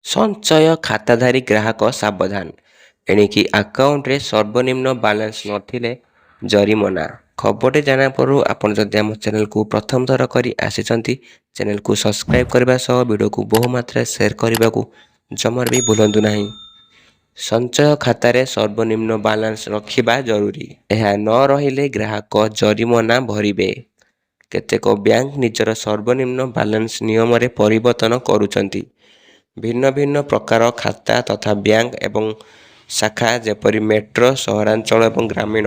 ସଞ୍ଚୟ ଖାତାଧାରୀ ଗ୍ରାହକ ସାବଧାନ, ଏଣିକି ଆକାଉଣ୍ଟରେ ସର୍ବନିମ୍ନ ବାଲାନ୍ସ ନଥିଲେ ଜରିମାନା। ଖବରଟି ଜାଣିବା ପୂର୍ବରୁ ଆପଣ ଯଦି ଆମ ଚ୍ୟାନେଲକୁ ପ୍ରଥମ ଥର କରି ଆସିଛନ୍ତି, ଚ୍ୟାନେଲକୁ ସବସ୍କ୍ରାଇବ୍ କରିବା ସହ ଭିଡ଼ିଓକୁ ବହୁ ମାତ୍ରାରେ ସେୟାର କରିବାକୁ ଜମାରୁ ବି ଭୁଲନ୍ତୁ ନାହିଁ। ସଞ୍ଚୟ ଖାତାରେ ସର୍ବନିମ୍ନ ବାଲାନ୍ସ ରଖିବା ଜରୁରୀ। ଏହା ନ ରହିଲେ ଗ୍ରାହକ ଜରିମାନା ଭରିବେ। କେତେକ ବ୍ୟାଙ୍କ ନିଜର ସର୍ବନିମ୍ନ ବାଲାନ୍ସ ନିୟମରେ ପରିବର୍ତ୍ତନ କରୁଛନ୍ତି। ଭିନ୍ନ ଭିନ୍ନ ପ୍ରକାର ଖାତା ତଥା ବ୍ୟାଙ୍କ ଏବଂ ଶାଖା ଯେପରି ମେଟ୍ରୋ, ସହରାଞ୍ଚଳ ଏବଂ ଗ୍ରାମୀଣ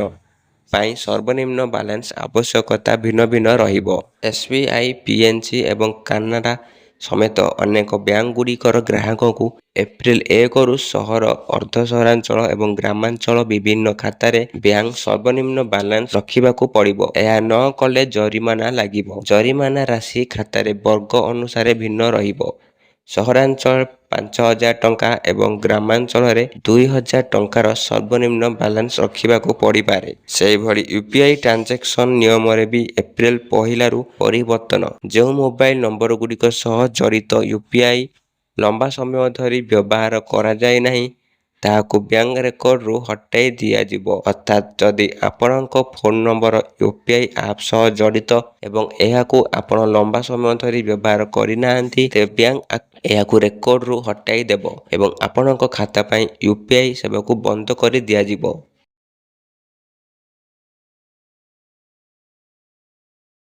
ପାଇଁ ସର୍ବନିମ୍ନ ବାଲାନ୍ସ ଆବଶ୍ୟକତା ଭିନ୍ନ ଭିନ୍ନ ରହିବ। SBI, PNC ଏବଂ କାନାଡା ସମେତ ଅନେକ ବ୍ୟାଙ୍କଗୁଡ଼ିକର ଗ୍ରାହକଙ୍କୁ ଏପ୍ରିଲ 1ରୁ ସହର, ଅର୍ଦ୍ଧ ସହରାଞ୍ଚଳ ଏବଂ ଗ୍ରାମାଞ୍ଚଳ ବିଭିନ୍ନ ଖାତାରେ ବ୍ୟାଙ୍କ ସର୍ବନିମ୍ନ ବାଲାନ୍ସ ରଖିବାକୁ ପଡ଼ିବ। ଏହା ନ କଲେ ଜରିମାନା ଲାଗିବ। ଜରିମାନା ରାଶି ଖାତାରେ ବର୍ଗ ଅନୁସାରେ ଭିନ୍ନ ରହିବ। ସହରାଞ୍ଚଳ 5,000 ଟଙ୍କା ଏବଂ ଗ୍ରାମାଞ୍ଚଳରେ 2,000 ଟଙ୍କାର ସର୍ବନିମ୍ନ ବାଲାନ୍ସ ରଖିବାକୁ ପଡ଼ିପାରେ। ସେହିଭଳି UPI ଟ୍ରାଞ୍ଜାକ୍ସନ ନିୟମରେ ବି ଏପ୍ରିଲ 1ରୁ ପରିବର୍ତ୍ତନ। ଯେଉଁ ମୋବାଇଲ ନମ୍ବରଗୁଡ଼ିକ ସହ ଜଡ଼ିତ UPI ଲମ୍ବା ସମୟ ଧରି ବ୍ୟବହାର କରାଯାଏ ନାହିଁ, ତାହାକୁ ବ୍ୟାଙ୍କ ରେକର୍ଡରୁ ହଟାଇ ଦିଆଯିବ। ଅର୍ଥାତ୍ ଯଦି ଆପଣଙ୍କ ଫୋନ୍ ନମ୍ବର UPI ଆପ୍ ସହ ଜଡ଼ିତ ଏବଂ ଏହାକୁ ଆପଣ ଲମ୍ବା ସମୟ ଧରି ବ୍ୟବହାର କରିନାହାନ୍ତି, ତେବେ ବ୍ୟାଙ୍କ ଏହାକୁ ରେକର୍ଡରୁ ହଟାଇ ଦେବ ଏବଂ ଆପଣଙ୍କ ଖାତା ପାଇଁ UPI ସେବାକୁ ବନ୍ଦ କରି ଦିଆଯିବ।